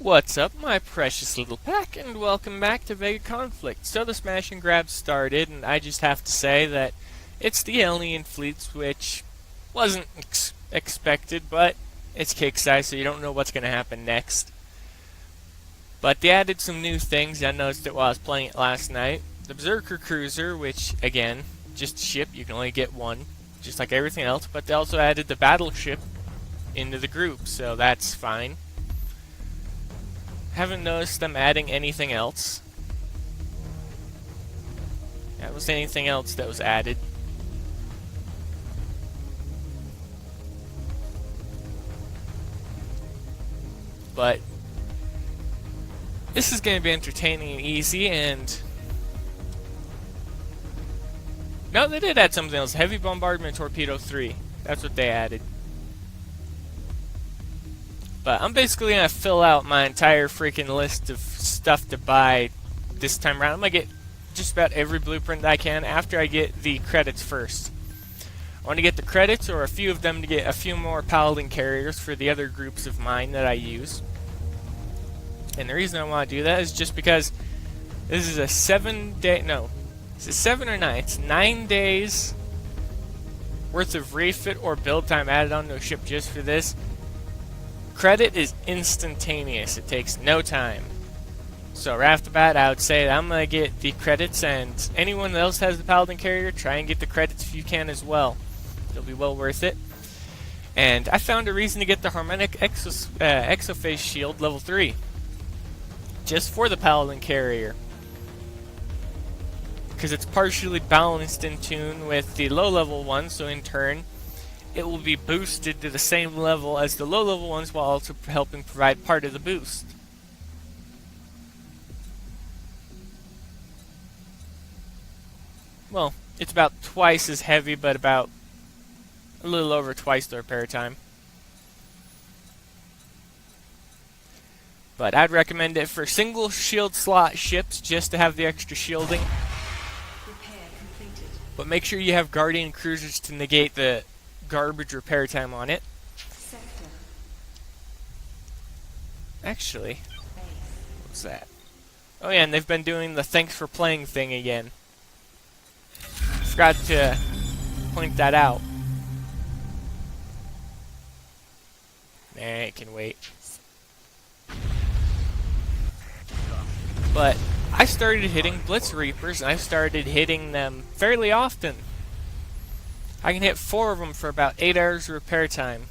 What's up, my precious little pack, and welcome back to VEGA Conflict. So the smash and grab started, and I just have to say that it's the alien fleets, which wasn't expected, but it's kick size, so you don't know what's going to happen next. But they added some new things. I noticed it while I was playing it last night. The Berserker Cruiser, which, again, just a ship, you can only get one, just like everything else, but they also added the battleship into the group, so that's fine. Haven't noticed them adding anything else. That was anything else that was added. But this is going to be entertaining and easy, and no, they did add something else. Heavy Bombardment Torpedo 3. That's what they added. But I'm basically going to fill out my entire freaking list of stuff to buy this time around. I'm going to get just about every blueprint that I can after I get the credits first. I want to get the credits, or a few of them, to get a few more Paladin carriers for the other groups of mine that I use. And the reason I want to do that is just because this is a 7-day, no, is it 7 or 9? It's 9 days worth of refit or build time added onto a ship just for this. Credit is instantaneous. It takes no time. So right off the bat, I would say that I'm going to get the credits, and anyone else has the Paladin carrier, try and get the credits if you can as well. It'll be well worth it. And I found a reason to get the Harmonic Exophase Shield level 3. Just for the Paladin carrier. Because it's partially balanced in tune with the low level one, so in turn it will be boosted to the same level as the low level ones while also helping provide part of the boost. Well, it's about twice as heavy, but about a little over twice the repair time. But I'd recommend it for single shield slot ships just to have the extra shielding. But make sure you have Guardian Cruisers to negate the garbage repair time on it. Actually, what's that? Oh yeah, and they've been doing the thanks for playing thing again. Forgot to point that out. Nah, it can wait. But I started hitting Blitz Reapers, and I started hitting them fairly often. I can hit 4 of them for about 8 hours of repair time.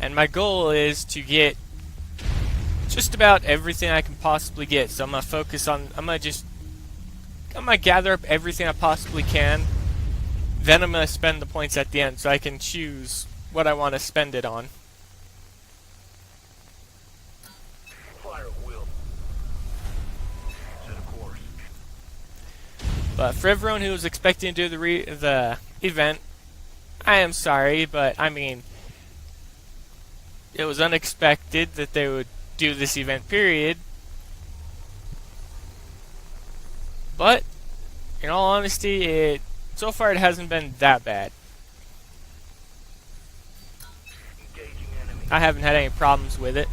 And my goal is to get just about everything I can possibly get. So I'm going to focus on, I'm going to gather up everything I possibly can. Then I'm going to spend the points at the end so I can choose what I want to spend it on. But for everyone who was expecting to do the event, I am sorry, but I mean, it was unexpected that they would do this event, period. But, in all honesty, so far it hasn't been that bad. I haven't had any problems with it.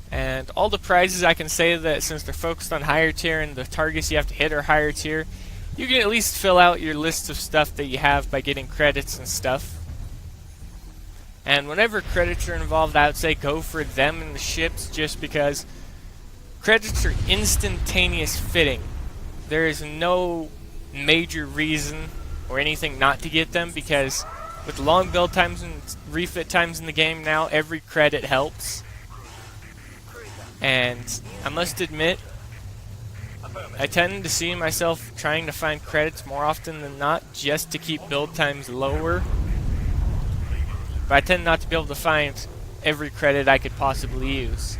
And all the prizes, I can say that since they're focused on higher tier and the targets you have to hit are higher tier, you can at least fill out your list of stuff that you have by getting credits and stuff. And whenever credits are involved, I would say go for them in the ships, just because credits are instantaneous fitting. There is no major reason or anything not to get them, because with long build times and refit times in the game now, every credit helps. And I must admit, I tend to see myself trying to find credits more often than not just to keep build times lower. But I tend not to be able to find every credit I could possibly use.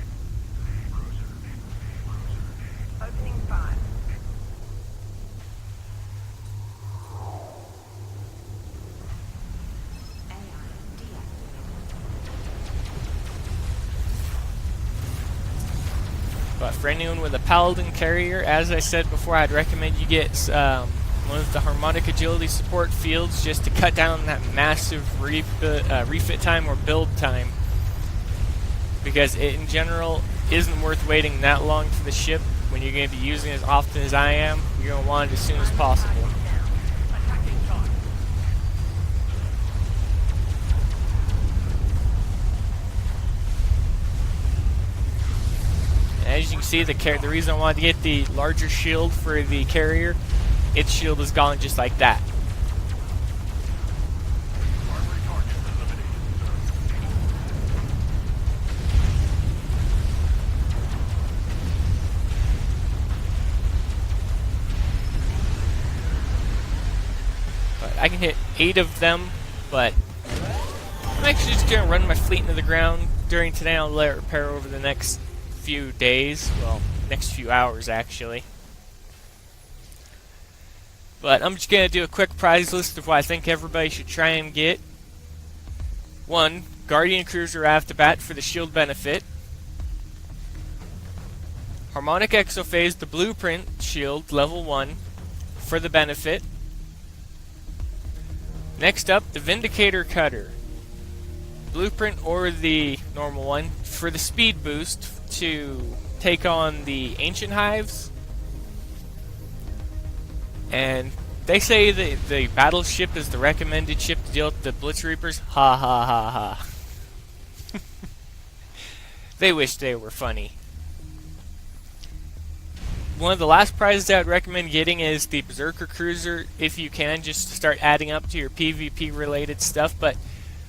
But for anyone with a Paladin carrier, as I said before, I'd recommend you get one of the harmonic agility support fields, just to cut down that massive refit time or build time, because it in general isn't worth waiting that long for the ship when you're going to be using it as often as I am. You're going to want it as soon as possible. As you can see, the reason I wanted to get the larger shield for the carrier, its shield is gone just like that. But I can hit 8 of them, but I'm actually just going to run my fleet into the ground during today. I'll let it repair over the next few days, well, next few hours actually. But I'm just gonna do a quick prize list of what I think everybody should try and get. 1. Guardian Cruiser right off the bat for the shield benefit. Harmonic Exophase, the Blueprint Shield, level 1, for the benefit. Next up, the Vindicator Cutter. Blueprint or the normal one for the speed boost to take on the ancient hives. And they say that the battleship is the recommended ship to deal with the Blitz Reapers. Ha ha ha ha. They wish they were funny. One of the last prizes I would recommend getting is the Berserker Cruiser, if you can, just to start adding up to your PvP related stuff. But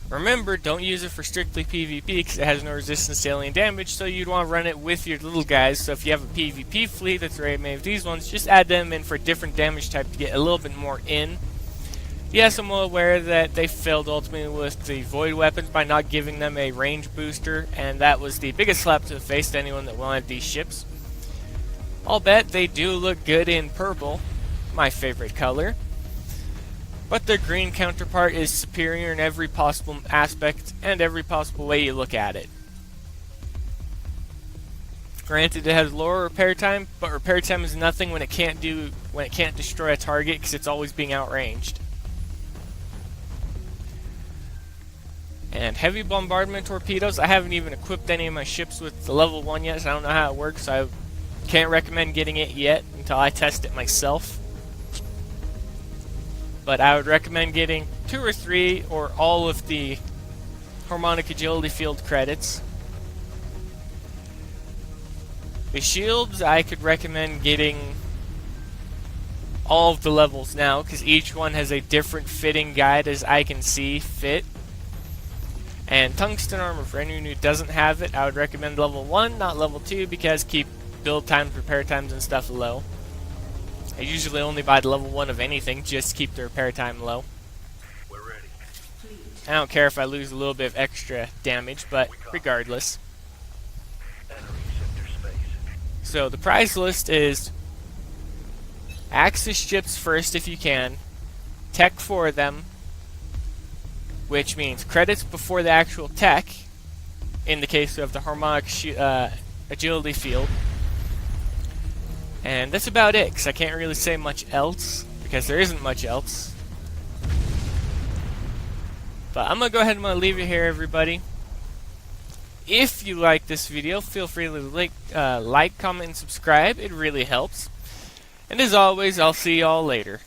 remember, don't use it for strictly PvP because it has no resistance to alien damage, so you'd want to run it with your little guys. So if you have a PvP fleet that's already made of these ones, just add them in for a different damage type to get a little bit more in. Yes, I'm well aware that they failed ultimately with the Void weapons by not giving them a range booster, and that was the biggest slap to the face to anyone that wanted these ships. I'll bet they do look good in purple, my favorite color. But their green counterpart is superior in every possible aspect and every possible way you look at it. Granted, it has lower repair time, but repair time is nothing when it can't destroy a target because it's always being outranged. And heavy bombardment torpedoes, I haven't even equipped any of my ships with the level 1 yet, so I don't know how it works. So I can't recommend getting it yet until I test it myself. But I would recommend getting 2 or 3 or all of the harmonic agility field credits. The shields, I could recommend getting all of the levels now, because each one has a different fitting guide as I can see fit. And tungsten armor, for anyone who doesn't have it, I would recommend level 1, not level 2, because keep build times, repair times, and stuff low. I usually only buy the level 1 of anything, just to keep the repair time low. We're ready. I don't care if I lose a little bit of extra damage, but regardless. Entering sector space. So the prize list is Axis ships first if you can, tech for them, which means credits before the actual tech, in the case of the harmonic agility field. And that's about it, because I can't really say much else, because there isn't much else. But I'm going to go ahead and leave it here, everybody. If you like this video, feel free to like, comment, and subscribe. It really helps. And as always, I'll see y'all later.